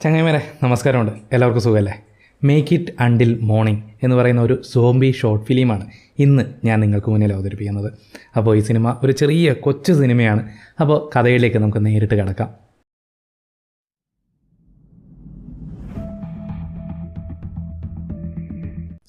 ചങ്ങായിമാരെ നമസ്കാരമുണ്ട്. എല്ലാവർക്കും സുഖമല്ലേ? മേക്ക് ഇറ്റ് അണ്ടിൽ മോർണിംഗ് എന്ന് പറയുന്ന ഒരു സോംബി ഷോർട്ട് ഫിലിമാണ് ഇന്ന് ഞാൻ നിങ്ങൾക്ക് മുന്നിൽ അവതരിപ്പിക്കുന്നത്. അപ്പോൾ ഈ സിനിമ ഒരു ചെറിയ കൊച്ചു സിനിമയാണ്. അപ്പോൾ കഥയിലേക്ക് നമുക്ക് നേരിട്ട് കിടക്കാം.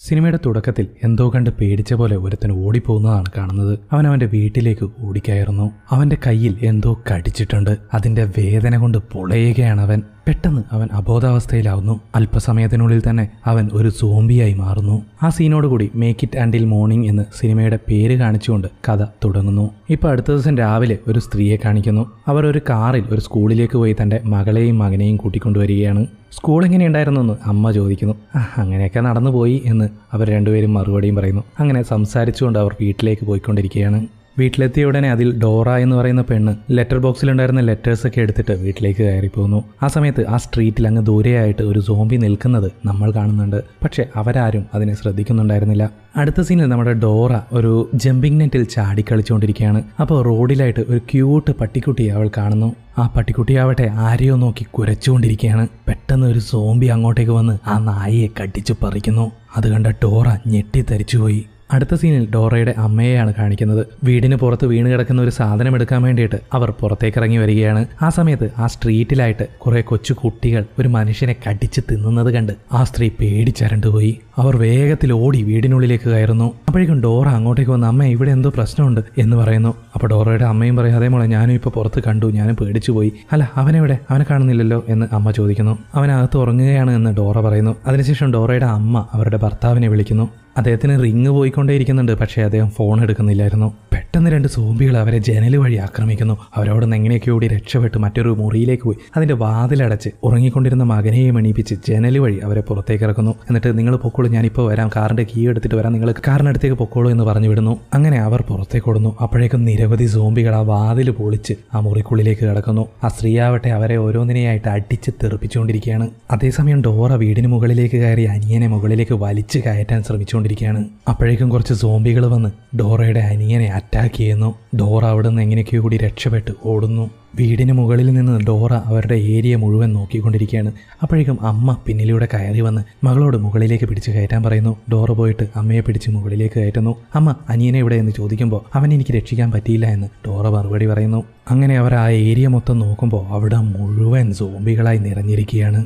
സിനിമയുടെ തുടക്കത്തിൽ എന്തോ കണ്ട് പേടിച്ച പോലെ ഒരുത്തൻ ഓടിപ്പോകുന്നതാണ് കാണുന്നത്. അവൻ അവൻ്റെ വീട്ടിലേക്ക് ഓടിക്കയറുന്നു. അവൻ്റെ കയ്യിൽ എന്തോ കടിച്ചിട്ടുണ്ട്. അതിൻ്റെ വേദന കൊണ്ട് പൊളയുകയാണ് അവൻ. പെട്ടെന്ന് അവൻ അബോധാവസ്ഥയിലാവുന്നു. അല്പസമയത്തിനുള്ളിൽ തന്നെ അവൻ ഒരു സോംബിയായി മാറുന്നു. ആ സീനോടുകൂടി മേക്ക് ഇറ്റ് അണ്ടിൽ മോർണിംഗ് എന്ന് സിനിമയുടെ പേര് കാണിച്ചുകൊണ്ട് കഥ തുടങ്ങുന്നു. ഇപ്പോൾ അടുത്ത ദിവസം രാവിലെ ഒരു സ്ത്രീയെ കാണിക്കുന്നു. അവർ ഒരു കാറിൽ ഒരു സ്കൂളിലേക്ക് പോയി തൻ്റെ മകളെയും മകനെയും കൂട്ടിക്കൊണ്ടുവരികയാണ്. സ്കൂൾ എങ്ങനെയുണ്ടായിരുന്നു എന്ന് അമ്മ ചോദിക്കുന്നു. അങ്ങനെയൊക്കെ നടന്നു പോയി എന്ന് അവർ രണ്ടുപേരും മറുപടിയും പറയുന്നു. അങ്ങനെ സംസാരിച്ചുകൊണ്ട് അവർ വീട്ടിലേക്ക് പോയിക്കൊണ്ടിരിക്കുകയാണ്. വീട്ടിലെത്തിയ ഉടനെ അതിൽ ഡോറ എന്ന് പറയുന്ന പെണ്ണ് ലെറ്റർ ബോക്സിലുണ്ടായിരുന്ന ലെറ്റേഴ്സൊക്കെ എടുത്തിട്ട് വീട്ടിലേക്ക് കയറിപ്പോകുന്നു. ആ സമയത്ത് ആ സ്ട്രീറ്റിൽ അങ്ങ് ദൂരെയായിട്ട് ഒരു സോംബി നിൽക്കുന്നത് നമ്മൾ കാണുന്നുണ്ട്. പക്ഷെ അവരാരും അതിനെ ശ്രദ്ധിക്കുന്നുണ്ടായിരുന്നില്ല. അടുത്ത സീനിൽ നമ്മുടെ ഡോറ ഒരു ജമ്പിംഗ് നെറ്റിൽ ചാടിക്കളിച്ചുകൊണ്ടിരിക്കുകയാണ്. അപ്പോൾ റോഡിലായിട്ട് ഒരു ക്യൂട്ട് പട്ടിക്കുട്ടിയെ അവൾ കാണുന്നു. ആ പട്ടിക്കുട്ടിയാവട്ടെ ആരെയോ നോക്കി കുരച്ചുകൊണ്ടിരിക്കുകയാണ്. പെട്ടെന്ന് ഒരു സോംബി അങ്ങോട്ടേക്ക് വന്ന് ആ നായയെ കടിച്ചു പറിക്കുന്നു. അത് കണ്ട ഡോറ ഞെട്ടിത്തരിച്ചുപോയി. അടുത്ത സീനിൽ ഡോറയുടെ അമ്മയെയാണ് കാണിക്കുന്നത്. വീടിന് പുറത്ത് വീണ് കിടക്കുന്ന ഒരു സാധനം എടുക്കാൻ വേണ്ടിയിട്ട് അവർ പുറത്തേക്ക് ഇറങ്ങി വരികയാണ്. ആ സമയത്ത് ആ സ്ട്രീറ്റിലായിട്ട് കുറെ കൊച്ചു കുട്ടികൾ ഒരു മനുഷ്യനെ കടിച്ച് തിന്നുന്നത് കണ്ട് ആ സ്ത്രീ പേടിച്ചരണ്ടുപോയി. അവർ വേഗത്തിൽ ഓടി വീടിനുള്ളിലേക്ക് കയറുന്നു. അപ്പോഴേക്കും ഡോറ അങ്ങോട്ടേക്ക് വന്ന് അമ്മ ഇവിടെ എന്തോ പ്രശ്നമുണ്ട് എന്ന് പറയുന്നു. അപ്പോൾ ഡോറയുടെ അമ്മയും പറയും അതേ മോളെ ഞാനും ഇപ്പോൾ പുറത്ത് കണ്ടു, ഞാനും പേടിച്ചു പോയി. അല്ല അവനെവിടെ, അവനെ കാണുന്നില്ലല്ലോ എന്ന് അമ്മ ചോദിക്കുന്നു. അവനകത്ത് ഉറങ്ങുകയാണ് എന്ന് ഡോറ പറയുന്നു. അതിനുശേഷം ഡോറയുടെ അമ്മ അവരുടെ ഭർത്താവിനെ വിളിക്കുന്നു. അദ്ദേഹത്തിന് റിങ് പോയിക്കൊണ്ടേയിരിക്കുന്നുണ്ട്. പക്ഷേ അദ്ദേഹം ഫോൺ എടുക്കുന്നില്ലായിരുന്നു. പെട്ടെന്ന് രണ്ട് സോംബികൾ അവരെ ജനൽ വഴി ആക്രമിക്കുന്നു. അവരവിടെ നിന്ന് എങ്ങനെയൊക്കെ ഓടി രക്ഷപ്പെട്ട് മറ്റൊരു മുറിയിലേക്ക് പോയി അതിൻ്റെ വാതിലടച്ച് ഉറങ്ങിക്കൊണ്ടിരുന്ന മകനെയും എണീപ്പിച്ച് ജനൽ വഴി അവരെ പുറത്തേക്ക് ഇറക്കുന്നു. എന്നിട്ട് നിങ്ങൾ പൊക്കോളൂ, ഞാനിപ്പോൾ വരാം, കാറിൻ്റെ കീ എടുത്തിട്ട് വരാം, നിങ്ങൾ കാറിനടുത്തേക്ക് പൊക്കോളൂ എന്ന് പറഞ്ഞു വിടുന്നു. അങ്ങനെ അവർ പുറത്തേക്ക് ഓടുന്നു. അപ്പോഴേക്കും നിരവധി സോംബികൾ ആ വാതിൽ പൊളിച്ച് ആ മുറിക്കുള്ളിലേക്ക് കിടക്കുന്നു. ആ സ്ത്രീയാവട്ടെ അവരെ ഓരോന്നിനെയായിട്ട് അടിച്ച് തെറിപ്പിച്ചുകൊണ്ടിരിക്കുകയാണ്. അതേസമയം ഡോറ വീടിന് മുകളിലേക്ക് കയറി അനിയനെ മുകളിലേക്ക് വലിച്ചു കയറ്റാൻ ശ്രമിച്ചുകൊണ്ടിരിക്കുകയാണ്. അപ്പോഴേക്കും കുറച്ച് സോംബികൾ വന്ന് ഡോറയുടെ അനിയനെ അറ്റാക്ക് ചെയ്യുന്നു. ഡോറ അവിടെ നിന്ന് എങ്ങനെയൊക്കെയോ കൂടി രക്ഷപ്പെട്ട് ഓടുന്നു. വീടിന് മുകളിൽ നിന്ന് ഡോറ അവരുടെ ഏരിയ മുഴുവൻ നോക്കിക്കൊണ്ടിരിക്കുകയാണ്. അപ്പോഴേക്കും അമ്മ പിന്നിലൂടെ കയറി വന്ന് മകളോട് മുകളിലേക്ക് പിടിച്ച് കയറ്റാൻ പറയുന്നു. ഡോറ പോയിട്ട് അമ്മയെ പിടിച്ച് മുകളിലേക്ക് കയറ്റുന്നു. അമ്മ അനിയനെ ഇവിടെ എന്ന് ചോദിക്കുമ്പോൾ അവൻ എനിക്ക് രക്ഷിക്കാൻ പറ്റിയില്ല എന്ന് ഡോറ മറുപടി പറയുന്നു. അങ്ങനെ അവർ ആ ഏരിയ മൊത്തം നോക്കുമ്പോൾ അവിടെ മുഴുവൻ സോംബികളായി നിറഞ്ഞിരിക്കുകയാണ്.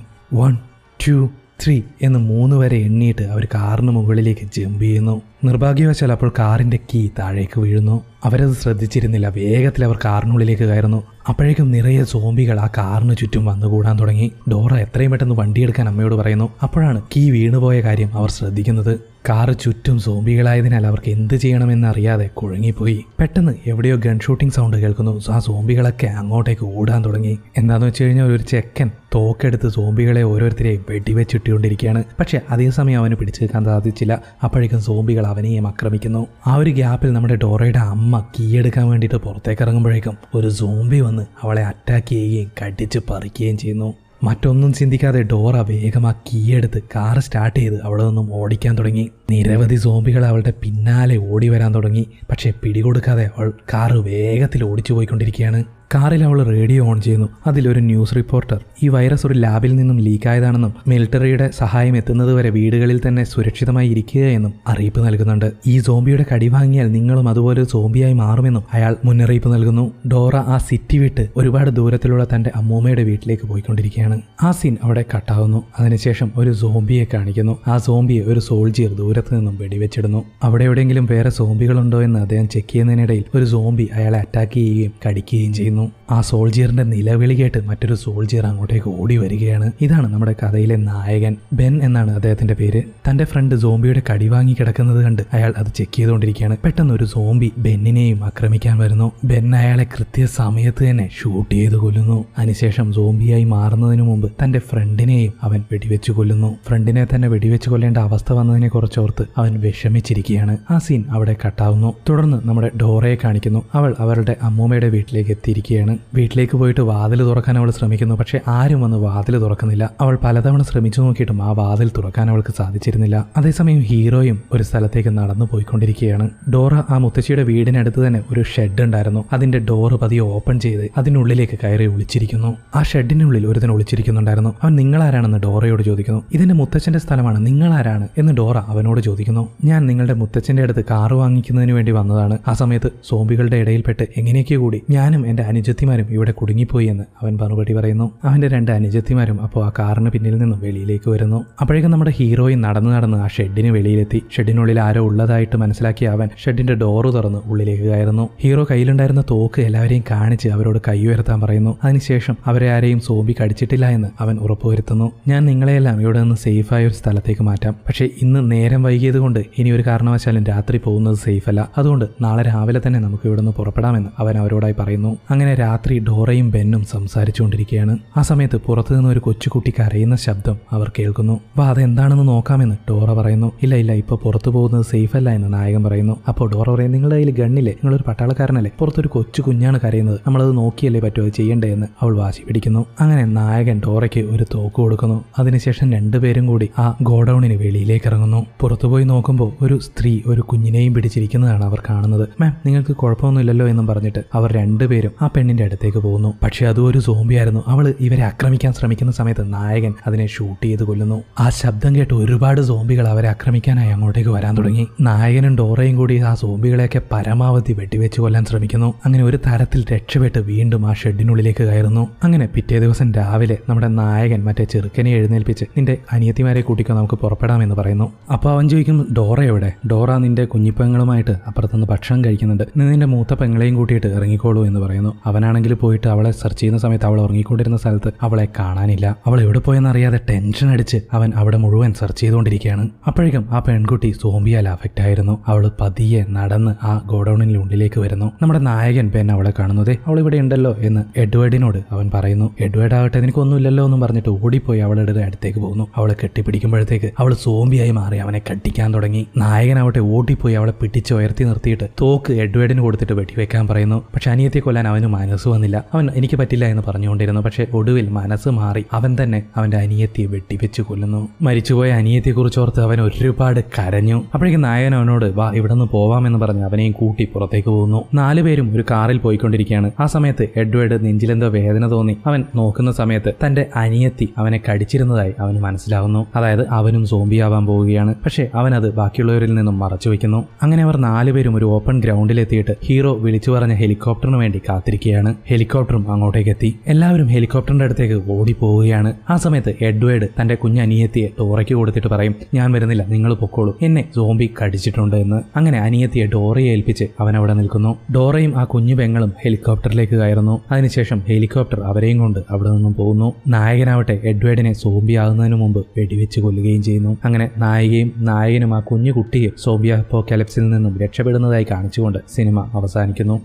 1 2 3 എന്ന് 3 വരെ എണ്ണിയിട്ട് അവർ കാറിന് മുകളിലേക്ക് ജമ്പ് ചെയ്യുന്നു. നിർഭാഗ്യവശാൽ അപ്പോൾ കാറിൻ്റെ കീ താഴേക്ക് വീഴുന്നു. അവരത് ശ്രദ്ധിച്ചിരുന്നില്ല. വേഗത്തിൽ അവർ കാറിനുള്ളിലേക്ക് കയറുന്നു. അപ്പോഴേക്കും നിറയെ സോംബികൾ ആ കാറിന് ചുറ്റും വന്നുകൂടാൻ തുടങ്ങി. ഡോറ എത്രയും പെട്ടെന്ന് വണ്ടിയെടുക്കാൻ അമ്മയോട് പറയുന്നു. അപ്പോഴാണ് കീ വീണുപോയ കാര്യം അവർ ശ്രദ്ധിക്കുന്നത്. കാറ് ചുറ്റും സോംബികളായതിനാൽ അവർക്ക് എന്ത് ചെയ്യണമെന്ന് അറിയാതെ കുഴങ്ങിപ്പോയി. പെട്ടെന്ന് എവിടെയോ ഗൺ ഷൂട്ടിംഗ് സൗണ്ട് കേൾക്കുന്നു. ആ സോംബികളൊക്കെ അങ്ങോട്ടേക്ക് ഓടാൻ തുടങ്ങി. എന്താണെന്ന് വെച്ച് കഴിഞ്ഞാൽ ഒരു ചെക്കൻ തോക്കെടുത്ത് സോംബികളെ ഓരോരുത്തരെയും വെടിവെച്ചിട്ടുകൊണ്ടിരിക്കുകയാണ്. പക്ഷെ അതേസമയം അവന് പിടിച്ചു നിൽക്കാൻ സാധിച്ചില്ല. അപ്പോഴേക്കും സോംബികൾ അവനെയും ആക്രമിക്കുന്നു. ആ ഒരു ഗ്യാപ്പിൽ നമ്മുടെ ഡോറയുടെ അമ്മ കീയെടുക്കാൻ വേണ്ടിയിട്ട് പുറത്തേക്ക് ഇറങ്ങുമ്പോഴേക്കും ഒരു സോംബി വന്ന് അവളെ അറ്റാക്ക് ചെയ്യുകയും കടിച്ച് പറിക്കുകയും ചെയ്യുന്നു. മറ്റൊന്നും ചിന്തിക്കാതെ ഡോറ വേഗം ആ കീയെടുത്ത് കാർ സ്റ്റാർട്ട് ചെയ്ത് അവിടെ നിന്നും ഓടിക്കാൻ തുടങ്ങി. നിരവധി സോംബികൾ അവളുടെ പിന്നാലെ ഓടി വരാൻ തുടങ്ങി. പക്ഷേ പിടികൊടുക്കാതെ അവൾ കാറ് വേഗത്തിൽ ഓടിച്ചു പോയിക്കൊണ്ടിരിക്കുകയാണ്. കാറിൽ അവൾ റേഡിയോ ഓൺ ചെയ്യുന്നു. അതിലൊരു ന്യൂസ് റിപ്പോർട്ടർ ഈ വൈറസ് ഒരു ലാബിൽ നിന്നും ലീക്കായതാണെന്നും മിലിറ്ററിയുടെ സഹായം എത്തുന്നതുവരെ വീടുകളിൽ തന്നെ സുരക്ഷിതമായി ഇരിക്കുക എന്നും അറിയിപ്പ് നൽകുന്നുണ്ട്. ഈ സോംബിയുടെ കടി വാങ്ങിയാൽ നിങ്ങളും അതുപോലെ ഒരു സോംബിയായി മാറുമെന്നും അയാൾ മുന്നറിയിപ്പ് നൽകുന്നു. ഡോറ ആ സിറ്റി വിട്ട് ഒരുപാട് ദൂരത്തിലുള്ള തൻ്റെ അമ്മൂമ്മയുടെ വീട്ടിലേക്ക് പോയിക്കൊണ്ടിരിക്കുകയാണ്. ആ സീൻ അവിടെ കട്ടാവുന്നു. അതിനുശേഷം ഒരു സോംബിയെ കാണിക്കുന്നു. ആ സോംബിയെ ഒരു സോൾജിയർ ദൂരത്ത് നിന്നും വെടിവെച്ചിടുന്നു. അവിടെ എവിടെയെങ്കിലും വേറെ സോംബികളുണ്ടോ എന്ന് അദ്ദേഹം ചെക്ക് ചെയ്യുന്നതിനിടയിൽ ഒരു സോംബി അയാളെ അറ്റാക്ക് ചെയ്യുകയും കടിക്കുകയും ചെയ്യുന്നു. ആ സോൾജിയറിന്റെ നിലവിളി കേട്ട് മറ്റൊരു സോൾജിയർ അങ്ങോട്ടേക്ക് ഓടി വരികയാണ്. ഇതാണ് നമ്മുടെ കഥയിലെ നായകൻ. ബെൻ എന്നാണ് അദ്ദേഹത്തിന്റെ പേര്. തന്റെ ഫ്രണ്ട് സോംബിയുടെ കടി വാങ്ങി കിടക്കുന്നത് കണ്ട് അയാൾ അത് ചെക്ക് ചെയ്തുകൊണ്ടിരിക്കുകയാണ്. പെട്ടെന്ന് ഒരു സോംബി ബെന്നിനെയും ആക്രമിക്കാൻ വരുന്നു. ബെൻ അയാളെ കൃത്യസമയത്ത് തന്നെ ഷൂട്ട് ചെയ്ത് കൊല്ലുന്നു. അതിനുശേഷം സോംബിയായി മാറുന്നതിന് മുമ്പ് തന്റെ ഫ്രണ്ടിനെയും അവൻ വെടിവെച്ച് കൊല്ലുന്നു. ഫ്രണ്ടിനെ തന്നെ വെടിവെച്ച് കൊല്ലേണ്ട അവസ്ഥ വന്നതിനെ കുറിച്ചോർത്ത് അവൻ വിഷമിച്ചിരിക്കുകയാണ്. ആ സീൻ അവിടെ കട്ടാവുന്നു. തുടർന്ന് നമ്മുടെ ഡോറയെ കാണിക്കുന്നു. അവൾ അവരുടെ അമ്മൂമ്മയുടെ വീട്ടിലേക്ക് എത്തിയിരിക്കുകയാണ്. വീട്ടിലേക്ക് പോയിട്ട് വാതിൽ തുറക്കാൻ അവൾ ശ്രമിക്കുന്നു. പക്ഷെ ആരും വന്ന് വാതിൽ തുറക്കുന്നില്ല. അവൾ പലതവണ ശ്രമിച്ചു നോക്കിയിട്ടും ആ വാതിൽ തുറക്കാൻ അവൾക്ക് സാധിച്ചിരുന്നില്ല. അതേസമയം ഹീറോയും ഒരു സ്ഥലത്തേക്ക് നടന്നു പോയിക്കൊണ്ടിരിക്കുകയാണ്. ഡോറ ആ മുത്തശ്ശിയുടെ വീടിനടുത്ത് തന്നെ ഒരു ഷെഡ് ഉണ്ടായിരുന്നു. അതിന്റെ ഡോറ് പതിയെ ഓപ്പൺ ചെയ്ത് അതിനുള്ളിലേക്ക് കയറി ഒളിച്ചിരിക്കുന്നു. ആ ഷെഡിനുള്ളിൽ ഒരുത്തൻ ഒളിച്ചിരിക്കുന്നുണ്ടായിരുന്നു. അവൻ നിങ്ങളാരാണെന്ന് ഡോറയോട് ചോദിക്കുന്നു. ഇതെന്റെ മുത്തച്ഛന്റെ സ്ഥലമാണ്, നിങ്ങളാരാണ് എന്ന് ഡോറ അവനോട് ചോദിക്കുന്നു. ഞാൻ നിങ്ങളുടെ മുത്തച്ഛന്റെ അടുത്ത് കാറ് വാങ്ങിക്കുന്നതിന് വേണ്ടി വന്നതാണ്. ആ സമയത്ത് സോംബികളുടെ ഇടയിൽപ്പെട്ട് എങ്ങനെയൊക്കെ കൂടി ഞാനും എന്റെ അനുജത്തിമാരും ഇവിടെ കുടുങ്ങിപ്പോയി എന്ന് അവൻ മറുപടി പറയുന്നു. അവന്റെ 2 അനുജത്തിമാരും അപ്പോൾ ആ കാറിന് പിന്നിൽ നിന്നും വെളിയിലേക്ക് വരുന്നു. അപ്പോഴേക്കും നമ്മുടെ ഹീറോയിൻ നടന്ന് ആ ഷെഡിന് വെളിയിലെത്തി. ഷെഡിനുള്ളിൽ ആരോ ഉള്ളതായിട്ട് മനസ്സിലാക്കിയ അവൻ ഷെഡിന്റെ ഡോറ് തുറന്ന് ഉള്ളിലേക്ക് കയറുന്നു. ഹീറോ കയ്യിലുണ്ടായിരുന്ന തോക്ക് എല്ലാവരെയും കാണിച്ച് അവരോട് കൈ ഉയർത്താൻ പറയുന്നു. അതിനുശേഷം അവരെ ആരെയും സോംബി കടിച്ചിട്ടില്ല എന്ന് അവൻ ഉറപ്പുവരുത്തുന്നു. ഞാൻ നിങ്ങളെയെല്ലാം ഇവിടെ നിന്ന് സേഫായ ഒരു സ്ഥലത്തേക്ക് മാറ്റാം. പക്ഷേ ഇന്ന് നേരം വൈകിയത് കൊണ്ട് ഇനി ഒരു കാരണവശാലും രാത്രി പോകുന്നത് സേഫ് അല്ല. അതുകൊണ്ട് നാളെ രാവിലെ തന്നെ നമുക്ക് ഇവിടെ നിന്ന് പുറപ്പെടാമെന്ന് അവൻ അവരോടായി പറയുന്നു. അങ്ങനെ രാത്രി ഡോറയും ബെന്നും സംസാരിച്ചുകൊണ്ടിരിക്കുകയാണ്. ആ സമയത്ത് പുറത്തുനിന്ന് ഒരു കൊച്ചുകുട്ടി കരയുന്ന ശബ്ദം അവർ കേൾക്കുന്നു. വാ, അതെന്താണെന്ന് നോക്കാമെന്ന് ഡോറ പറയുന്നു. ഇല്ല ഇപ്പൊ പുറത്തു പോകുന്നത് സേഫ് അല്ല എന്ന് നായകൻ പറയുന്നു. അപ്പോൾ ഡോറ പറയും, നിങ്ങളുടെ കയ്യിൽ ഗണ്ണില്ലേ, നിങ്ങളൊരു പട്ടാളക്കാരനല്ലേ, പുറത്തൊരു കൊച്ചു കുഞ്ഞാണ് കരയുന്നത്, നമ്മളത് നോക്കിയല്ലേ പറ്റുമോ, അത് ചെയ്യണ്ടേ എന്ന് അവൾ വാശി പിടിക്കുന്നു. അങ്ങനെ നായകൻ ഡോറയ്ക്ക് ഒരു തോക്ക് കൊടുക്കുന്നു. അതിനുശേഷം 2 പേരും കൂടി ആ ഗോഡൌണിന് വെളിയിലേക്ക് ഇറങ്ങുന്നു. പുറത്തുപോയി നോക്കുമ്പോൾ ഒരു സ്ത്രീ ഒരു കുഞ്ഞിനെയും പിടിച്ചിരിക്കുന്നതാണ് അവർ കാണുന്നത്. മാം, നിങ്ങൾക്ക് കുഴപ്പമൊന്നുമില്ലല്ലോ എന്നും പറഞ്ഞിട്ട് അവർ 2 പേരും ആ പെണ്ണിന്റെ അടുത്തേക്ക് പോകുന്നു. പക്ഷെ അതും ഒരു സോംബിയായിരുന്നു. അവൾ ഇവരെ ആക്രമിക്കാൻ ശ്രമിക്കുന്ന സമയത്ത് നായകൻ അതിനെ ഷൂട്ട് ചെയ്ത് കൊല്ലുന്നു. ആ ശബ്ദം കേട്ട് ഒരുപാട് സോംബികൾ അവരെ ആക്രമിക്കാനായി അങ്ങോട്ടേക്ക് വരാൻ തുടങ്ങി. നായകനും ഡോറയും കൂടി ആ സോംബികളെയൊക്കെ പരമാവധി വെടിവെച്ച് കൊല്ലാൻ ശ്രമിക്കുന്നു. അങ്ങനെ ഒരു തരത്തിൽ രക്ഷപ്പെട്ട് വീണ്ടും ആ ഷെഡിനുള്ളിലേക്ക് കയറുന്നു. അങ്ങനെ പിറ്റേ ദിവസം രാവിലെ നമ്മുടെ നായകൻ മറ്റേ ചെറുക്കനെ എഴുന്നേൽപ്പിച്ച് നിന്റെ അനിയത്തിമാരെ കൂട്ടിക്കോ, നമുക്ക് പുറപ്പെടാമെന്ന് പറയുന്നു. അപ്പോൾ അവൻ ചോദിക്കും, ഡോറ എവിടെ? ഡോറ നിന്റെ കുഞ്ഞിപ്പെങ്ങളുമായിട്ട് അപ്പുറത്തുനിന്ന് ഭക്ഷണം കഴിക്കുന്നുണ്ട്, നിന്റെ മൂത്ത പെങ്ങളെയും കൂട്ടിയിട്ട് ഇറങ്ങിക്കോളൂ എന്ന് പറയുന്നു. അവനാണെങ്കിൽ പോയിട്ട് അവളെ സെർച്ച് ചെയ്യുന്ന സമയത്ത് അവൾ ഇറങ്ങിക്കൊണ്ടിരുന്ന സ്ഥലത്ത് അവളെ കാണാനില്ല. അവൾ എവിടെ പോയെന്നറിയാതെ ടെൻഷൻ അടിച്ച് അവൻ അവിടെ മുഴുവൻ സെർച്ച് ചെയ്തുകൊണ്ടിരിക്കുകയാണ്. അപ്പോഴേക്കും ആ പെൺകുട്ടി സോംബിയാൽ അഫക്റ്റ് ആയിരുന്നു. അവൾ പതിയെ നടന്ന് ആ ഗോഡൌണിന്റെ ഉള്ളിലേക്ക് വരുന്നു. നമ്മുടെ നായകൻ പെൻ അവളെ കാണുന്നതേ അവൾ ഇവിടെ ഉണ്ടല്ലോ എന്ന് എഡ്വേർഡിനോട് അവൻ പറയുന്നു. എഡ്വേർഡ് ആവട്ടെ എനിക്കൊന്നുമില്ലല്ലോ എന്നും പറഞ്ഞിട്ട് ഓടിപ്പോയി അവളുടെ അടുത്തേക്ക് പോകുന്നു. അവളെ കെട്ടിപ്പിടിക്കുമ്പോഴത്തേക്ക് അവൾ സോംബിയായി മാറി അവനെ കടിക്കാൻ തുടങ്ങി. നായകനാവട്ടെ ഓടിപ്പോയി അവളെ പിടിച്ച് ഉയർത്തി നിർത്തിയിട്ട് തോക്ക് എഡ്വേർഡിന് കൊടുത്തിട്ട് വെടിവെക്കാൻ പറയുന്നു. പക്ഷെ അനിയത്തെ കൊല്ലാൻ അവന് മനസ്സ് വന്നില്ല. അവൻ എനിക്ക് പറ്റില്ല എന്ന് പറഞ്ഞുകൊണ്ടിരുന്നു. പക്ഷെ ഒടുവിൽ മനസ്സ് മാറി അവൻ തന്നെ അവന്റെ അനിയത്തിയെ വെട്ടിവെച്ച് കൊല്ലുന്നു. മരിച്ചുപോയ അനിയത്തെക്കുറിച്ച് ഓർത്ത് അവൻ ഒരുപാട് കരഞ്ഞു. അപ്പോഴേക്കും നായകൻ അവനോട് വാ ഇവിടെ നിന്ന് പോവാമെന്ന് പറഞ്ഞ് അവനെയും കൂട്ടി പുറത്തേക്ക് പോകുന്നു. 4 പേരും ഒരു കാറിൽ പോയിക്കൊണ്ടിരിക്കുകയാണ്. ആ സമയത്ത് എഡ്വേർഡ് നെഞ്ചിലെന്തോ വേദന തോന്നി അവൻ നോക്കുന്ന സമയത്ത് തന്റെ അനിയത്തി അവനെ കടിച്ചിരുന്നതായി അവന് മനസ്സിലാവുന്നു. അതായത് അവനും സോംബിയാവാൻ പോവുകയാണ്. പക്ഷെ അവനത് ബാക്കിയുള്ളവരിൽ നിന്നും മറച്ചു വയ്ക്കുന്നു. അങ്ങനെ അവർ 4 പേരും ഒരു ഓപ്പൺ ഗ്രൗണ്ടിലെത്തിയിട്ട് ഹീറോ വിളിച്ചു പറഞ്ഞ ഹെലികോപ്റ്ററിന് വേണ്ടി കാത്തിരിക്കുകയാണ്. ഹെലികോപ്റ്ററും അങ്ങോട്ടേക്ക് എത്തി. എല്ലാവരും ഹെലികോപ്റ്ററിന്റെ അടുത്തേക്ക് ഓടി പോവുകയാണ്. ആ സമയത്ത് എഡ്വേർഡ് തന്റെ കുഞ്ഞനിയത്തിയെ ഡോറയ്ക്ക് കൊടുത്തിട്ട് പറയും, ഞാൻ വരുന്നില്ല, നിങ്ങൾ പൊക്കോളൂ, എന്നെ സോംബി കടിച്ചിട്ടുണ്ട് എന്ന്. അങ്ങനെ അനിയത്തിയെ ഡോറയെ ഏൽപ്പിച്ച് അവൻ അവിടെ നിൽക്കുന്നു. ഡോറയും ആ കുഞ്ഞു പെങ്ങളും ഹെലികോപ്റ്ററിലേക്ക് കയറുന്നു. അതിനുശേഷം ഹെലികോപ്റ്റർ അവരെയും കൊണ്ട് അവിടെ നിന്നും പോകുന്നു. നായകനാവട്ടെ എഡ്വേർഡിനെ സോംബി ആകുന്നതിന് മുമ്പ് വെടിവെച്ച് കൊല്ലുകയും ചെയ്യുന്നു. അങ്ങനെ നായികയും നായകനും ആ കുഞ്ഞു കുട്ടിയും സോംബി അപ്പോക്കലിപ്സിൽ നിന്നും രക്ഷപ്പെടുന്നതായി കാണിച്ചുകൊണ്ട് സിനിമ അവസാനിക്കുന്നു.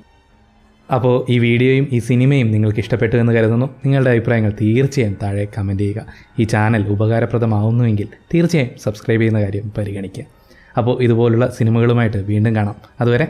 അപ്പോൾ ഈ വീഡിയോയും ഈ സിനിമയും നിങ്ങൾക്ക് ഇഷ്ടപ്പെട്ടു എന്ന് കരുതുന്നു. നിങ്ങളുടെ അഭിപ്രായങ്ങൾ തീർച്ചയായും താഴെ കമൻറ്റ് ചെയ്യുക. ഈ ചാനൽ ഉപകാരപ്രദമാവുന്നുവെങ്കിൽ തീർച്ചയായും സബ്സ്ക്രൈബ് ചെയ്യുന്ന കാര്യം പരിഗണിക്കുക. അപ്പോൾ ഇതുപോലുള്ള സിനിമകളുമായിട്ട് വീണ്ടും കാണാം. അതുവരെ